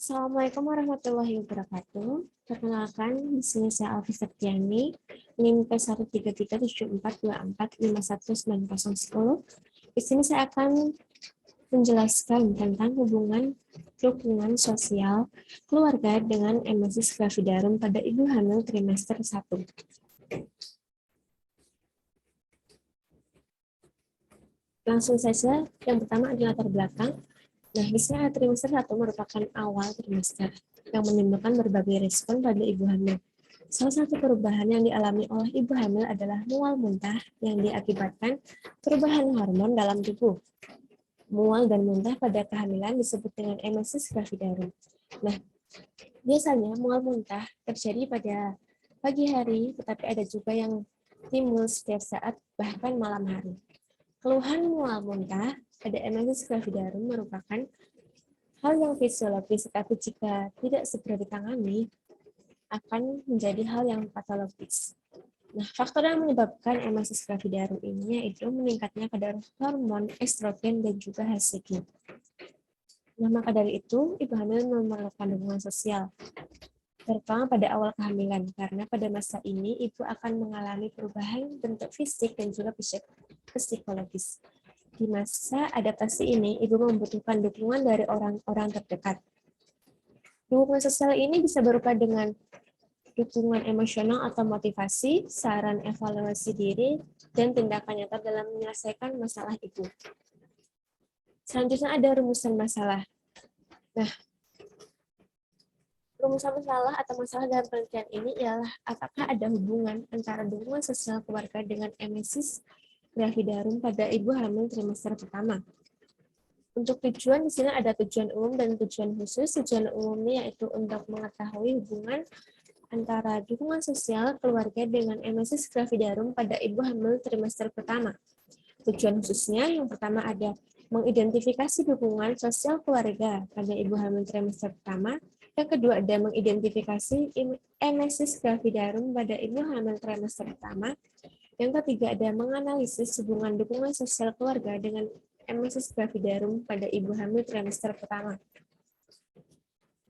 Assalamualaikum warahmatullahi wabarakatuh. Perkenalkan, di sini saya Alfi Septiani, NIM P1337424519010. Di sini saya akan menjelaskan tentang hubungan dukungan sosial keluarga dengan emesis gravidarum pada ibu hamil trimester 1. Langsung saja, yang pertama adalah latar belakang. Nah, di sini trimester 1 merupakan awal trimester yang menimbulkan berbagai respon pada ibu hamil. Salah satu perubahan yang dialami oleh ibu hamil adalah mual muntah yang diakibatkan perubahan hormon dalam tubuh. Mual dan muntah pada kehamilan disebut dengan emesis gravidarum. Nah, biasanya mual muntah terjadi pada pagi hari, tetapi ada juga yang timbul setiap saat, bahkan malam hari. Keluhan mual muntah pada emesis gravidarum merupakan hal yang fisiologis, tetapi jika tidak segera ditangani, akan menjadi hal yang patologis. Nah, faktor yang menyebabkan emesis gravidarum ini yaitu meningkatnya kadar hormon estrogen dan juga HCG. Nah, maka dari itu, ibu hamil memerlukan dukungan sosial, terutama pada awal kehamilan, karena pada masa ini ibu akan mengalami perubahan bentuk fisik dan juga psikologis. Di masa adaptasi ini, ibu membutuhkan dukungan dari orang-orang terdekat. Dukungan sosial ini bisa berupa dengan dukungan emosional atau motivasi, saran evaluasi diri, dan tindakan nyata dalam menyelesaikan masalah ibu. Selanjutnya ada rumusan masalah. Nah, rumusan masalah atau masalah dalam penelitian ini ialah apakah ada hubungan antara dukungan sosial keluarga dengan emesis gravidarum pada ibu hamil trimester pertama. Untuk tujuan di sini ada tujuan umum dan tujuan khusus. Tujuan umumnya yaitu untuk mengetahui hubungan antara dukungan sosial keluarga dengan emesis gravidarum pada ibu hamil trimester pertama. Tujuan khususnya yang pertama ada mengidentifikasi dukungan sosial keluarga pada ibu hamil trimester pertama. Yang kedua ada mengidentifikasi emesis gravidarum pada ibu hamil trimester pertama. Yang ketiga ada menganalisis hubungan dukungan sosial keluarga dengan emesis gravidarum pada ibu hamil trimester pertama.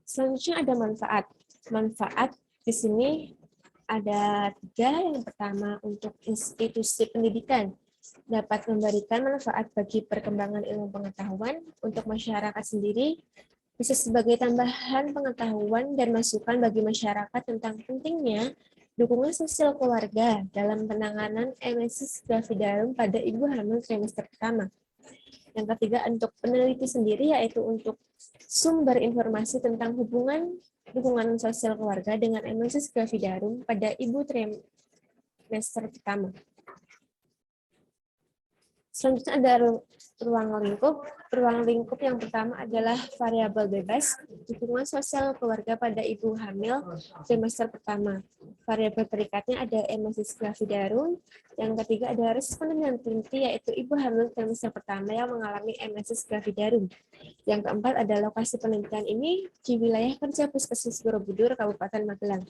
Selanjutnya ada manfaat. Manfaat di sini ada 3. Yang pertama untuk institusi pendidikan dapat memberikan manfaat bagi perkembangan ilmu pengetahuan. Untuk masyarakat sendiri bisa sebagai tambahan pengetahuan dan masukan bagi masyarakat tentang pentingnya dukungan sosial keluarga dalam penanganan emesis gravidarum pada ibu hamil trimester pertama. Yang ketiga untuk peneliti sendiri yaitu untuk sumber informasi tentang hubungan dukungan sosial keluarga dengan emesis gravidarum pada ibu trimester pertama. Selanjutnya ada ruang lingkup. Ruang lingkup yang pertama adalah variabel bebas, dukungan sosial keluarga pada ibu hamil trimester pertama. Variabel terikatnya ada emesis gravidarum. Yang ketiga ada respon dengan teliti, yaitu ibu hamil trimester pertama yang mengalami emesis gravidarum. Yang keempat ada lokasi penelitian ini di wilayah kerja Puskesmas Borobudur, Kabupaten Magelang.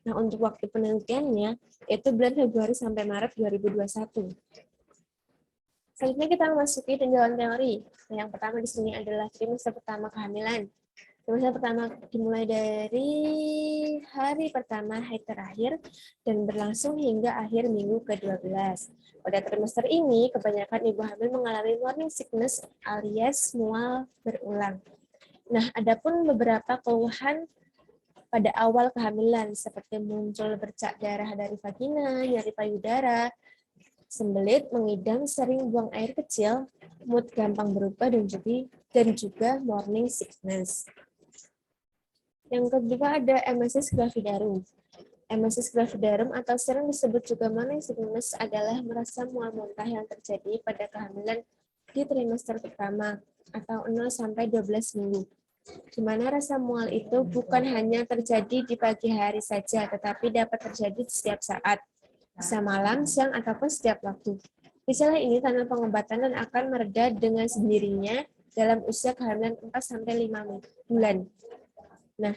Nah, untuk waktu penelitiannya yaitu bulan Februari sampai Maret 2021. Selanjutnya kita memasuki tinjauan teori. Yang pertama di sini adalah trimester pertama kehamilan. Trimester pertama dimulai dari hari pertama hari terakhir dan berlangsung hingga akhir minggu ke-12. Pada trimester ini, kebanyakan ibu hamil mengalami morning sickness alias mual berulang. Nah, adapun beberapa keluhan pada awal kehamilan seperti muncul bercak darah dari vagina, nyeri payudara, sembelit, mengidam, sering buang air kecil, mood gampang berubah, dan juga morning sickness. Yang kedua ada emesis gravidarum. Emesis gravidarum atau sering disebut juga morning sickness adalah merasa mual muntah yang terjadi pada kehamilan di trimester pertama atau 0-12 minggu. Di mana rasa mual itu bukan hanya terjadi di pagi hari saja, tetapi dapat terjadi setiap saat, bisa malam, siang, ataupun setiap waktu. Gejala ini tanpa pengobatan dan akan mereda dengan sendirinya dalam usia kehamilan 4-5 bulan. Nah,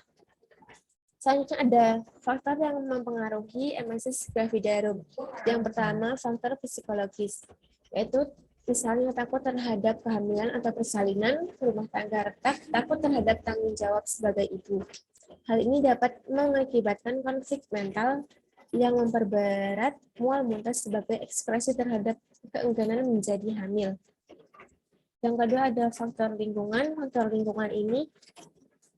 selanjutnya ada faktor yang mempengaruhi emesis gravidarum. Yang pertama, faktor psikologis, yaitu Misalnya takut terhadap kehamilan atau persalinan, rumah tangga retak, takut terhadap tanggung jawab sebagai ibu. Hal ini dapat mengakibatkan konflik mental yang memperberat mual muntah sebagai ekspresi terhadap keengganan menjadi hamil. Yang kedua ada faktor lingkungan. Faktor lingkungan ini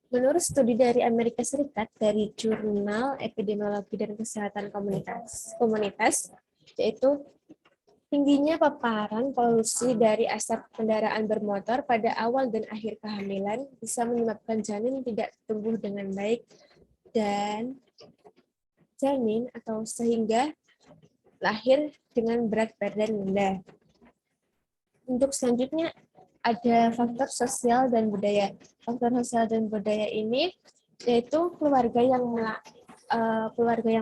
menurut studi dari Amerika Serikat dari Jurnal Epidemiologi dan Kesehatan Komunitas, yaitu tingginya paparan polusi dari asap kendaraan bermotor pada awal dan akhir kehamilan bisa menyebabkan janin tidak tumbuh dengan baik dan janin atau sehingga lahir dengan berat badan rendah. Untuk selanjutnya ada faktor sosial dan budaya. Faktor sosial dan budaya ini yaitu keluarga yang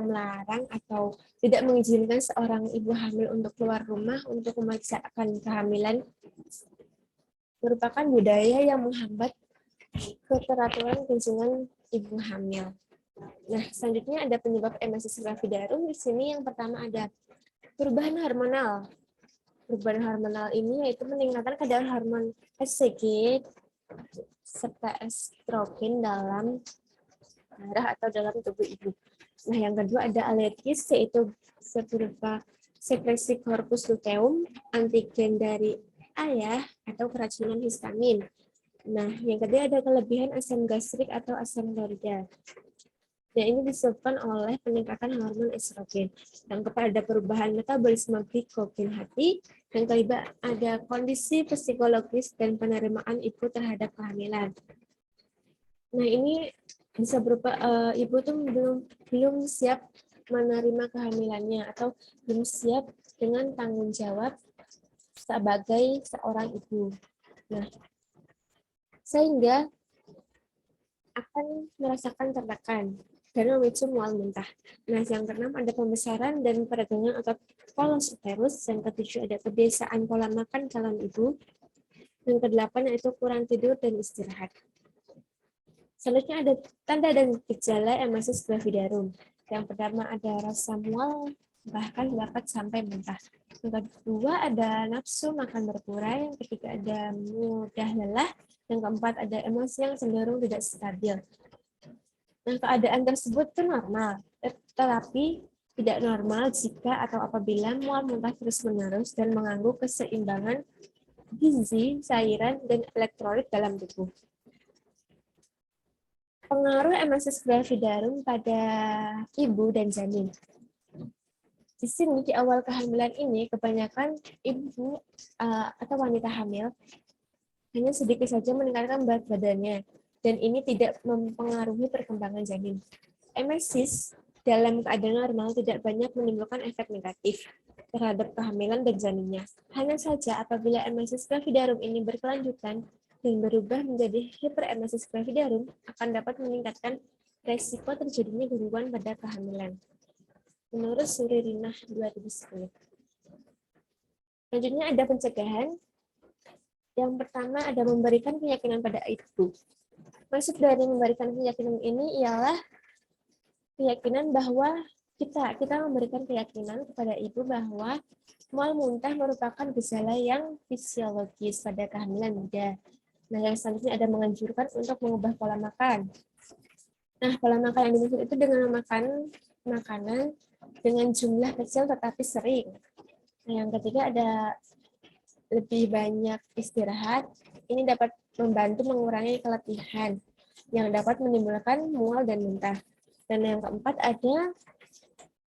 melarang atau tidak mengizinkan seorang ibu hamil untuk keluar rumah untuk memeriksakan kehamilan merupakan budaya yang menghambat keteraturan kunjungan ibu hamil. Nah, selanjutnya ada penyebab emesis gravidarum. Di sini yang pertama ada perubahan hormonal. Perubahan hormonal ini yaitu meningkatkan kadar hormon HCG serta estrogen dalam darah atau dalam tubuh ibu. Nah, yang kedua ada alergis, yaitu berupa sekresi corpus luteum, antigen dari ayah, atau keracunan histamin. Nah, yang ketiga ada kelebihan asam gastrik atau asam klorida. Nah, ini disebabkan oleh peningkatan hormon estrogen. Yang keempat ada perubahan metabolisme glikogen hati. Yang kelima ada kondisi psikologis dan penerimaan ibu terhadap kehamilan. Nah, ini bisa berupa ibu tuh belum siap menerima kehamilannya atau belum siap dengan tanggung jawab sebagai seorang ibu. Nah, sehingga akan merasakan tertekan dan memicu mual muntah. Nah, yang keenam ada pembesaran dan peregangan otot polus uterus. Yang ketujuh ada kebiasaan pola makan calon ibu. Yang kedelapan yaitu kurang tidur dan istirahat. Selanjutnya ada tanda dan gejala emesis gravidarum. Yang pertama ada rasa mual, bahkan dapat sampai muntah. Yang kedua ada nafsu makan berkurang. Yang ketiga ada mudah lelah. Yang keempat ada emosi yang cenderung tidak stabil. Nah, keadaan tersebut itu normal, tetapi tidak normal jika atau apabila mual muntah terus-menerus dan mengganggu keseimbangan gizi, cairan, dan elektrolit dalam tubuh. Pengaruh emesis gravidarum pada ibu dan janin. Di sini di awal kehamilan ini kebanyakan ibu atau wanita hamil hanya sedikit saja meningkatkan berat badannya dan ini tidak mempengaruhi perkembangan janin. Emesis dalam keadaan normal tidak banyak menimbulkan efek negatif terhadap kehamilan dan janinnya. Hanya saja apabila emesis gravidarum ini berkelanjutan dan berubah menjadi hiperemesis gravidarum akan dapat meningkatkan resiko terjadinya gangguan pada kehamilan. Menurut Suririna 2010. Selanjutnya ada pencegahan. Yang pertama ada memberikan keyakinan pada ibu. Maksud dari memberikan keyakinan ini ialah keyakinan bahwa kita memberikan keyakinan kepada ibu bahwa mual muntah merupakan gejala yang fisiologis pada kehamilan muda. Nah, yang selanjutnya ada menganjurkan untuk mengubah pola makan. Nah, pola makan yang dimaksud itu dengan makan makanan dengan jumlah kecil tetapi sering. Nah, yang ketiga ada lebih banyak istirahat. Ini dapat membantu mengurangi keletihan yang dapat menimbulkan mual dan muntah. Dan yang keempat ada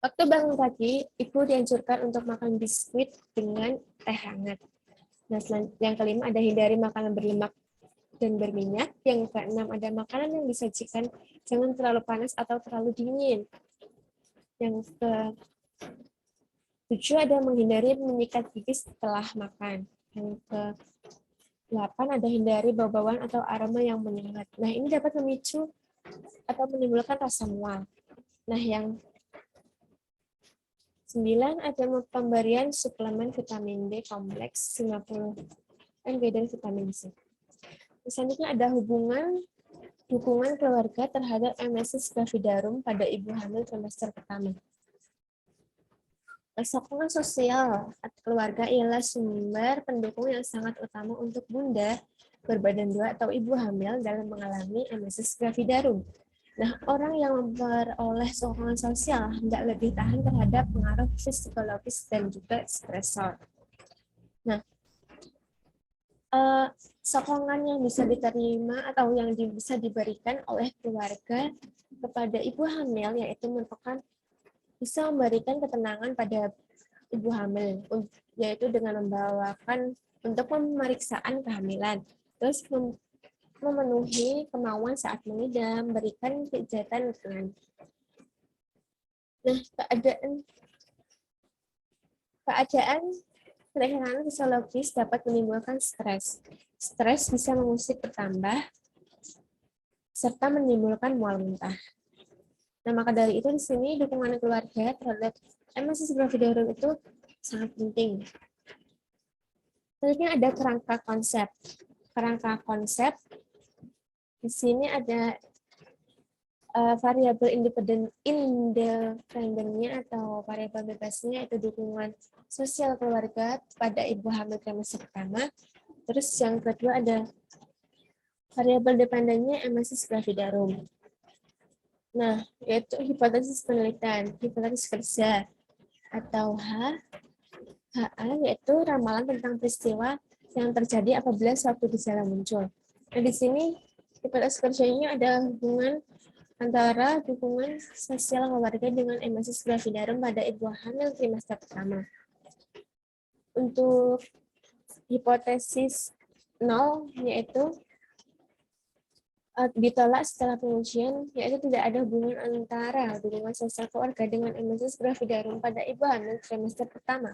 waktu bangun pagi, ibu dianjurkan untuk makan biskuit dengan teh hangat. Nah, yang kelima ada hindari makanan berlemak dan berminyak. Yang keenam ada makanan yang disajikan jangan terlalu panas atau terlalu dingin. Yang ke-7 ada menghindari menyikat gigi setelah makan. Yang ke-8 ada hindari bau-bauan atau aroma yang menyengat. Nah, ini dapat memicu atau menimbulkan rasa mual. Nah, yang 9 ada pemberian suplemen vitamin D kompleks 50 mg dan vitamin C. Selanjutnya ada dukungan keluarga terhadap emesis gravidarum pada ibu hamil trimester pertama. Sokongan sosial keluarga ialah sumber pendukung yang sangat utama untuk bunda berbadan dua atau ibu hamil dalam mengalami emesis gravidarum. Nah, orang yang memperoleh sokongan sosial tidak lebih tahan terhadap pengaruh psikologis dan juga stresor. Nah, sokongan yang bisa diterima atau yang bisa diberikan oleh keluarga kepada ibu hamil yaitu merupakan bisa memberikan ketenangan pada ibu hamil, yaitu dengan membawakan untuk pemeriksaan kehamilan, terus memenuhi kemauan saat mengidam, berikan kegiatan lingkungan. Nah, keadaan kelainan fisiologis dapat menimbulkan stres. Stres bisa mengusik bertambah serta menimbulkan mual muntah. Nah, maka dari itu di sini dukungan keluarga terhadap emesis gravidarum itu sangat penting. Selanjutnya ada kerangka konsep. Kerangka konsep di sini ada variabel independennya atau variabel bebasnya itu dukungan sosial keluarga pada ibu hamil trimester pertama. Terus yang kedua ada variabel dependennya emesis gravidarum. Nah, yaitu hipotesis penelitian, hipotesis kerja, atau HA, yaitu ramalan tentang peristiwa yang terjadi apabila suatu gejala muncul. Nah, di sini hipotesis kerjanya ada hubungan antara dukungan sosial keluarga dengan emesis gravidarum pada ibu hamil trimester pertama. Untuk hipotesis 0, yaitu ditolak setelah pengujian, yaitu tidak ada hubungan antara dukungan sosial keluarga dengan emesis gravidarum pada ibu hamil trimester pertama.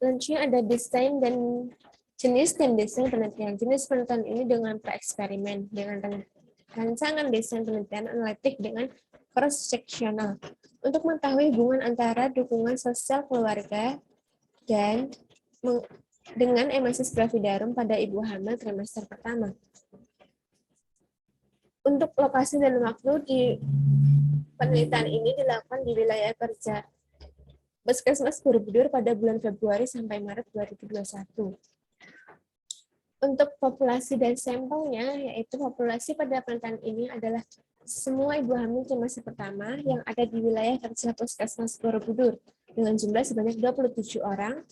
Selanjutnya ada desain dan jenis dan desain penelitian. Jenis penelitian ini dengan praeksperimen, dengan rancangan desain penelitian analitik dengan cross-sectional. Untuk mengetahui hubungan antara dukungan sosial keluarga dan dengan emesis gravidarum pada ibu hamil trimester pertama. Untuk lokasi dan waktu di penelitian ini dilakukan di wilayah kerja Puskesmas Borobudur pada bulan Februari sampai Maret 2021. Untuk populasi dan sampelnya, yaitu populasi pada penelitian ini adalah semua ibu hamil trimester pertama yang ada di wilayah kerja Puskesmas Borobudur dengan jumlah sebanyak 27 orang.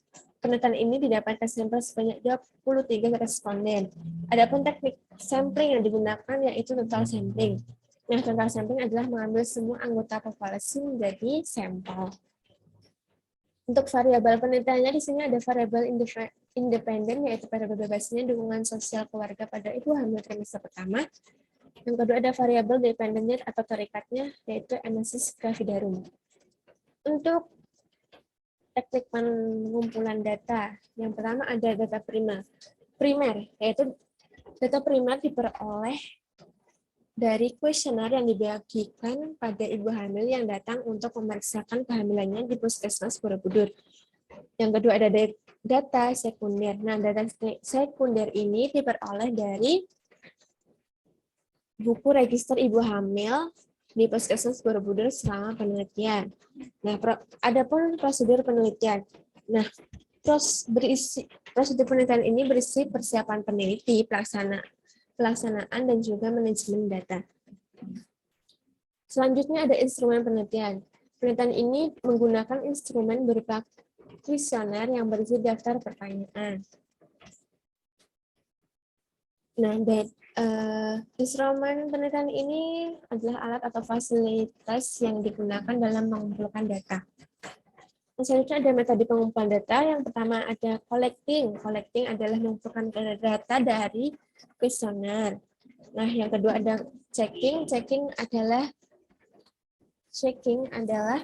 Penelitian ini didapatkan sampel sebanyak 23 responden. Adapun teknik sampling yang digunakan yaitu total sampling. Nah, total sampling adalah mengambil semua anggota populasi menjadi sampel. Untuk variabel penelitiannya di sini ada variabel independen yaitu variabel bebasnya dukungan sosial keluarga pada ibu hamil trimester pertama. Yang kedua ada variabel dependennya atau tarikatnya yaitu emesis gravidarum. Untuk teknik pengumpulan data. Yang pertama ada data primer, yaitu data primer diperoleh dari kuesioner yang dibagikan pada ibu hamil yang datang untuk memeriksakan kehamilannya di Puskesmas Borobudur. Yang kedua ada data sekunder. Nah, data sekunder ini diperoleh dari buku register ibu hamil di Puskesmas Borobudur selama penelitian. Nah, ada pun prosedur penelitian. Nah, prosedur penelitian ini berisi persiapan peneliti, pelaksanaan dan juga manajemen data. Selanjutnya ada instrumen penelitian. Penelitian ini menggunakan instrumen berupa kuesioner yang berisi daftar pertanyaan. Nah, instrumen penelitian ini adalah alat atau fasilitas yang digunakan dalam mengumpulkan data. Selanjutnya ada metode pengumpulan data. Yang pertama ada collecting. Collecting adalah mengumpulkan data dari kuesioner. Nah, yang kedua ada checking. Checking adalah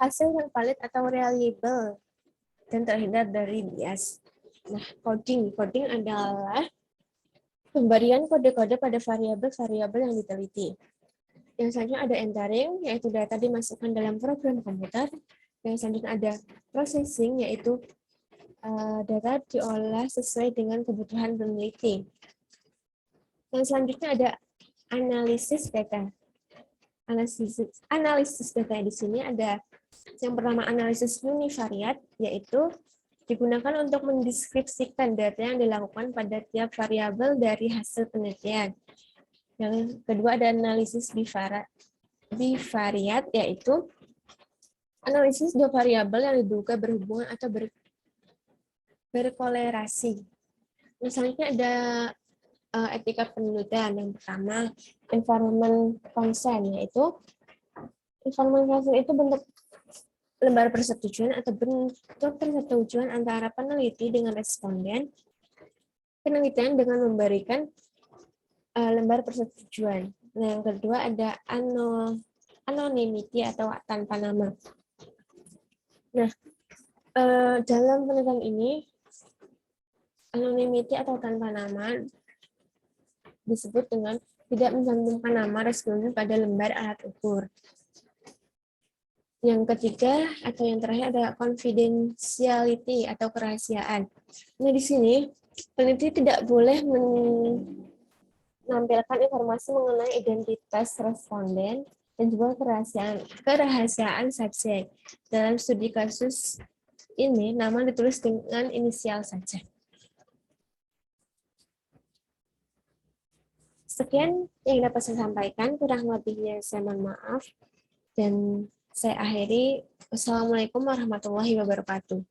hasil yang valid atau reliable dan terhindar dari bias. Nah, coding adalah pemberian kode-kode pada variabel-variabel yang diteliti. Yang selanjutnya ada entering, yaitu data dimasukkan dalam program komputer. Yang selanjutnya ada processing, yaitu data diolah sesuai dengan kebutuhan peneliti. Yang selanjutnya ada analisis data. analisis data di sini ada yang pertama analisis univariat, yaitu digunakan untuk mendeskripsikan data yang dilakukan pada tiap variabel dari hasil penelitian. Yang kedua ada analisis bivariat, yaitu analisis dua variabel yang diduga berhubungan atau berkolerasi. Misalnya ada etika penelitian. Yang pertama, environment consent, yaitu environment consent itu bentuk lembar persetujuan atau bentuk persetujuan antara peneliti dengan responden. Penelitian dengan memberikan lembar persetujuan. Nah, yang kedua ada anonymity atau tanpa nama. Nah, dalam penelitian ini, anonymity atau tanpa nama disebut dengan tidak mencantumkan nama responden pada lembar alat ukur. Yang ketiga atau yang terakhir ada confidentiality atau kerahasiaan. Nah, di sini peneliti tidak boleh menampilkan informasi mengenai identitas responden dan juga kerahasiaan subjek. Dalam studi kasus ini, nama ditulis dengan inisial saja. Sekian yang dapat saya sampaikan, kurang lebihnya saya mohon maaf. Dan saya akhiri. Wassalamualaikum warahmatullahi wabarakatuh.